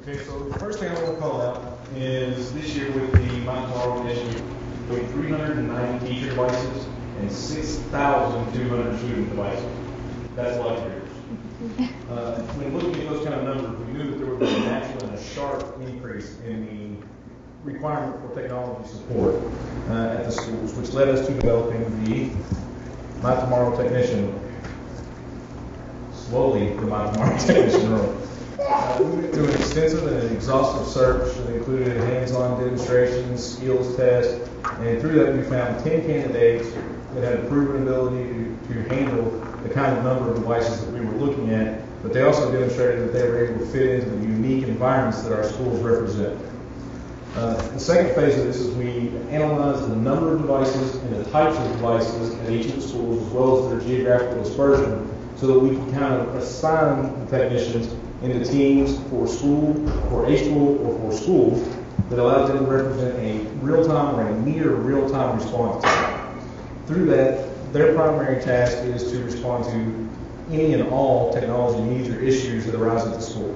Okay, so the first thing I want to call out is this year with the My Tomorrow initiative, we have 390 teacher devices and 6,200 student devices. That's a lot of years. When looking at those kind of numbers, we knew that there would be a natural and a sharp increase in the requirement for technology support at the schools, which led us to developing the My Tomorrow Technician. Slowly, the My Tomorrow Technician role. We went through an extensive and exhaustive search that included hands-on demonstrations, skills tests, and through that we found 10 candidates that had a proven ability to handle the kind of number of devices that we were looking at, but they also demonstrated that they were able to fit into the unique environments that our schools represent. The second phase of this is we analyzed the number of devices and the types of devices at each of the schools as well as their geographical dispersion so that we can kind of assign the technicians into teams for a school, or for schools that allows them to represent a real-time or a near real-time response time. Through that, their primary task is to respond to any and all technology needs or issues that arise at the school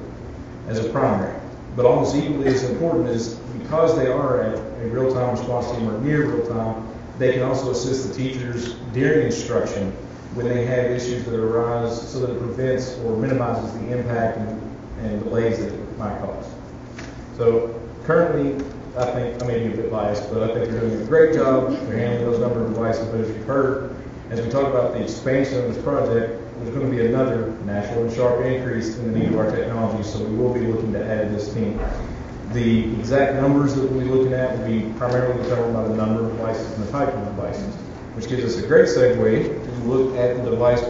as a primary. But almost equally as important is because they are a real-time response team or near real-time, they can also assist the teachers during instruction when they have issues that arise so that it prevents or minimizes the impact and delays that it might cause. So currently, I think I may be a bit biased, but I think they're doing a great job. They're handling those number of devices, but as you've heard, as we talk about the expansion of this project, there's going to be another natural and sharp increase in the need of our technology, so we will be looking to add this team. The exact numbers that we'll be looking at will be primarily determined by the number of devices and the type of devices, which gives us a great segue to look at the device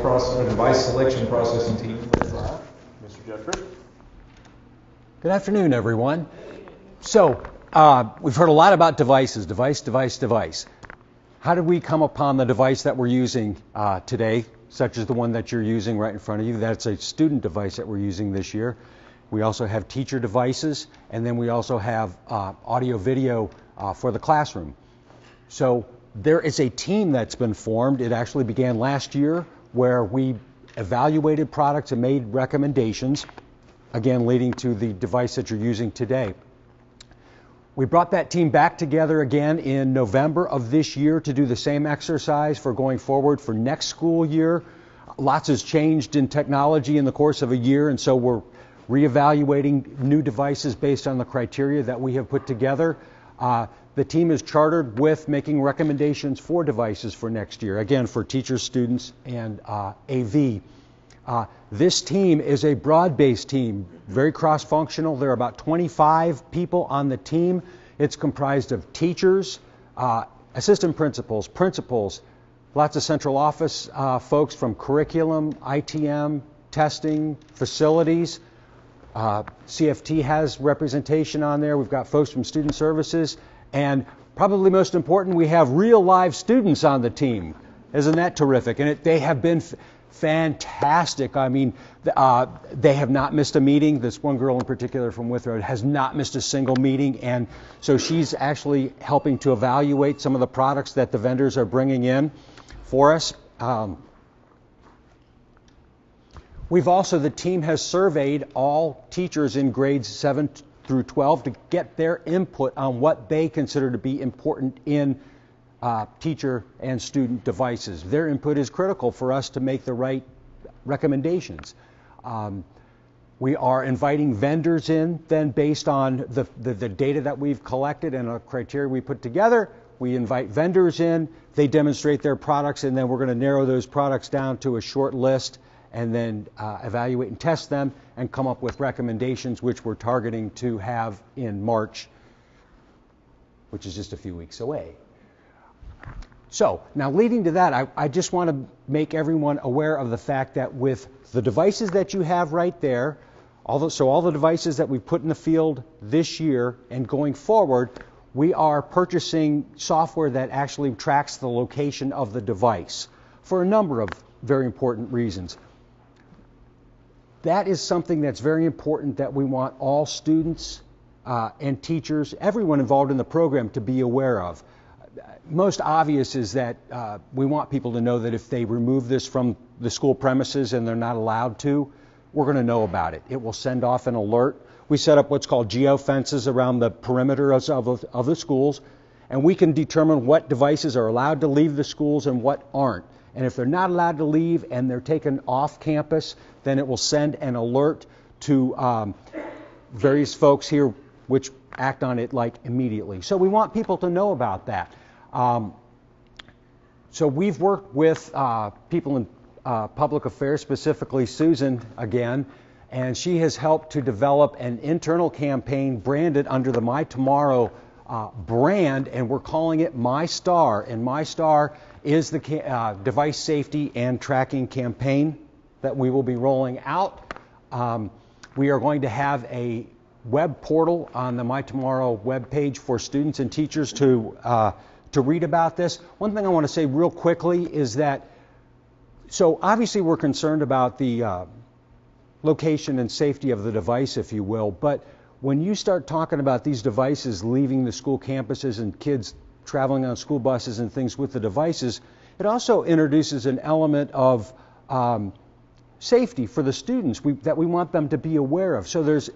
selection processing team. Mr. Jeffrey. Good afternoon, everyone. So, we've heard a lot about devices, device. How did we come upon the device that we're using today, such as the one that you're using right in front of you? That's a student device that we're using this year. We also have teacher devices, and then we also have audio-video for the classroom. So, there is a team that's been formed. It actually began last year where we evaluated products and made recommendations, again leading to the device that you're using today. We brought that team back together again in November of this year to do the same exercise for going forward for next school year. Lots has changed in technology in the course of a year, and so we're reevaluating new devices based on the criteria that we have put together. The team is chartered with making recommendations for devices for next year, again for teachers, students, and AV. This team is a broad-based team, very cross-functional. There are about 25 people on the team. It's comprised of teachers, assistant principals, lots of central office folks from curriculum, ITM, testing, facilities. CFT has representation on there. We've got folks from student services. And probably most important, we have real live students on the team. Isn't that terrific? And they have been fantastic. I mean, they have not missed a meeting. This one girl in particular from Withrow has not missed a single meeting. And so she's actually helping to evaluate some of the products that the vendors are bringing in for us. The team has surveyed all teachers in grades 7 through 12 to get their input on what they consider to be important in teacher and student devices. Their input is critical for us to make the right recommendations. We are inviting vendors in then based on the data that we've collected and the criteria we put together. We invite vendors in, they demonstrate their products, and then we're going to narrow those products down to a short list and then evaluate and test them and come up with recommendations, which we're targeting to have in March, which is just a few weeks away. So now leading to that, I just want to make everyone aware of the fact that with the devices that you have right there, all the devices that we've put in the field this year and going forward, we are purchasing software that actually tracks the location of the device for a number of very important reasons. That is something that's very important that we want all students and teachers, everyone involved in the program, to be aware of. Most obvious is that we want people to know that if they remove this from the school premises and they're not allowed to, we're going to know about it. It will send off an alert. We set up what's called geofences around the perimeter of the schools, and we can determine what devices are allowed to leave the schools and what aren't. And if they're not allowed to leave and they're taken off campus, then it will send an alert to various folks here which act on it like immediately. So we want people to know about that. So we've worked with people in public affairs, specifically Susan again, and she has helped to develop an internal campaign branded under the My Tomorrow brand, and we're calling it My Star. And My Star is the device safety and tracking campaign that we will be rolling out. We are going to have a web portal on the My Tomorrow webpage for students and teachers to read about this. One thing I want to say real quickly is that, so obviously we're concerned about the location and safety of the device, if you will, but when you start talking about these devices leaving the school campuses and kids traveling on school buses and things with the devices, it also introduces an element of safety for the students that we want them to be aware of. So there's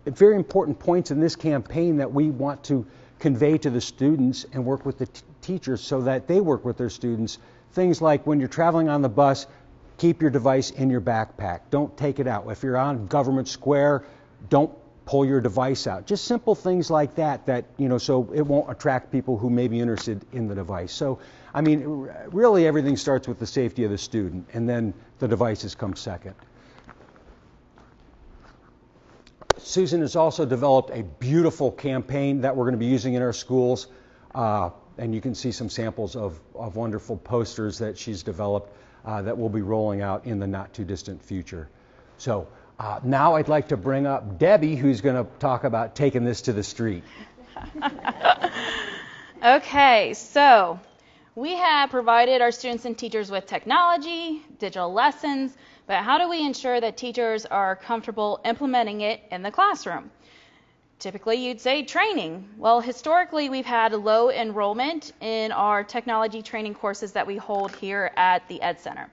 very important points in this campaign that we want to convey to the students and work with the teachers so that they work with their students. Things like when you're traveling on the bus, keep your device in your backpack. Don't take it out. If you're on Government Square, don't pull your device out. Just simple things like that, so it won't attract people who may be interested in the device. So, I mean, really everything starts with the safety of the student, and then the devices come second. Susan has also developed a beautiful campaign that we're going to be using in our schools, and you can see some samples of wonderful posters that she's developed that we'll be rolling out in the not too distant future. So now I'd like to bring up Debbie, who's going to talk about taking this to the street. Okay, so we have provided our students and teachers with technology, digital lessons, but how do we ensure that teachers are comfortable implementing it in the classroom? Typically, you'd say training. Well, historically, we've had low enrollment in our technology training courses that we hold here at the Ed Center.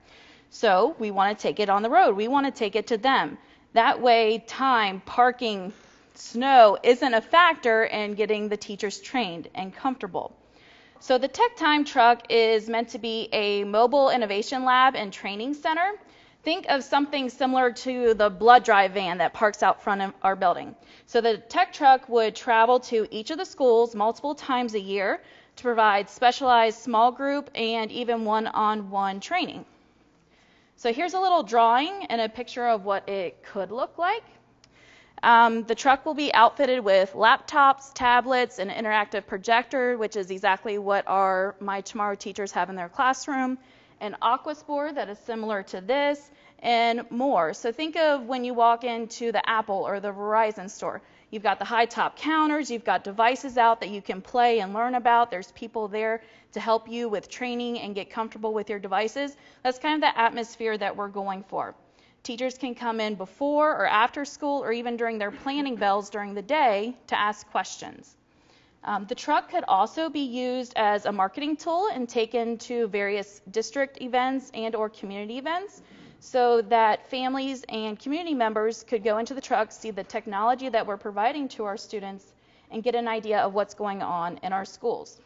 So we want to take it on the road. We want to take it to them. That way, time, parking, snow isn't a factor in getting the teachers trained and comfortable. So the Tech Time truck is meant to be a mobile innovation lab and training center. Think of something similar to the blood drive van that parks out front of our building. So the tech truck would travel to each of the schools multiple times a year to provide specialized small group and even one-on-one training. So here's a little drawing and a picture of what it could look like. The truck will be outfitted with laptops, tablets, an interactive projector, which is exactly what our My Tomorrow teachers have in their classroom, an Aquasport that is similar to this, and more. So think of when you walk into the Apple or the Verizon store. You've got the high top counters, you've got devices out that you can play and learn about. There's people there to help you with training and get comfortable with your devices. That's kind of the atmosphere that we're going for. Teachers can come in before or after school or even during their planning bells during the day to ask questions. The truck could also be used as a marketing tool and taken to various district events and or community events so that families and community members could go into the truck, see the technology that we're providing to our students, and get an idea of what's going on in our schools.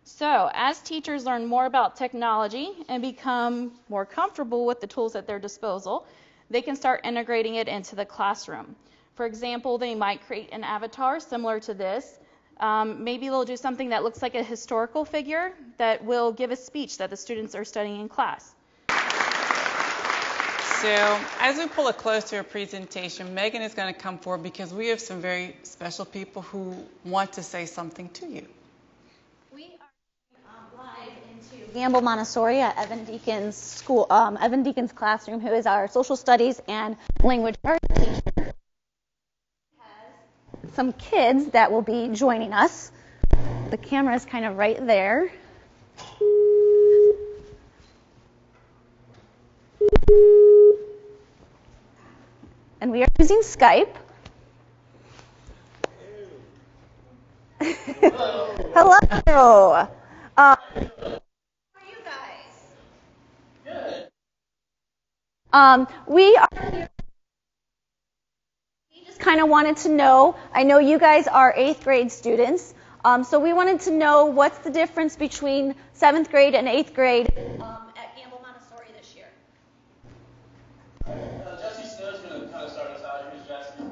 So as teachers learn more about technology and become more comfortable with the tools at their disposal, they can start integrating it into the classroom. For example, they might create an avatar similar to this. Maybe they'll do something that looks like a historical figure that will give a speech that the students are studying in class. So as we pull it close to our presentation, Megan is going to come forward because we have some very special people who want to say something to you. We are live into Gamble Montessori at Evan Deacon's school, Evan Deacon's classroom, who is our social studies and language arts teacher. Some kids that will be joining us. The camera is kind of right there. And we are using Skype. Hello. Hello. How are you guys? Good. We just kind of wanted to know, I know you guys are 8th grade students, so we wanted to know what's the difference between 7th grade and 8th grade at Gamble Montessori this year. Jessie Snow's going to kind of start us out. Here's Jessie.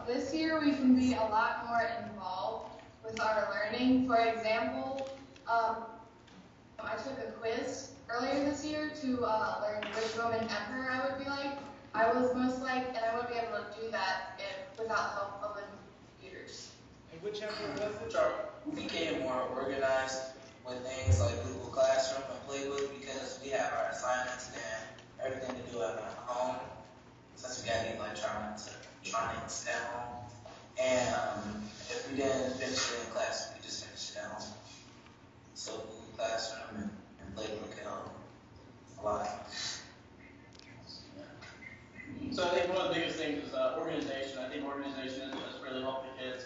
This year we can be a lot more involved with our learning. For example, I took a quiz earlier this year to learn which Roman emperor I would be like. I was most like, and I wouldn't be able to do that without help of the computers. And which emperor was it? We became more organized with things like Google Classroom and Playbook because we have our assignments and everything to do at home. Since we got the electronics at home. And if we didn't finish it in class, we just finished it at home. So Google Classroom and Playbook help a lot. So I think one of the biggest things is organization. I think organization has really helped the kids.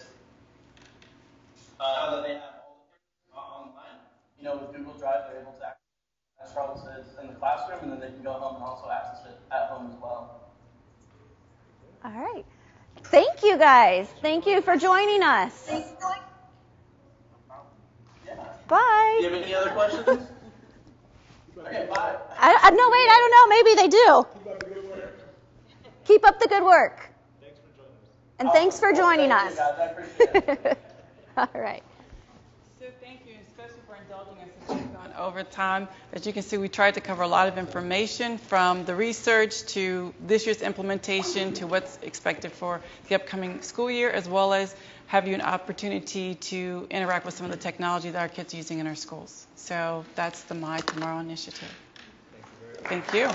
Now that they have all the things online, with Google Drive, they're able to access resources in the classroom, and then they can go home and also access it at home as well. All right. Thank you, guys. Thank you for joining us. Bye. Do you have any other questions? Okay, bye. No, wait, I don't know. Maybe they do. Keep up the good work. And thanks for joining us. Guys, I appreciate it. All right. So thank you, especially for indulging us as we've gone over time. As you can see, we tried to cover a lot of information from the research to this year's implementation to what's expected for the upcoming school year, as well as have you an opportunity to interact with some of the technology that our kids are using in our schools. So that's the My Tomorrow initiative. Thank you.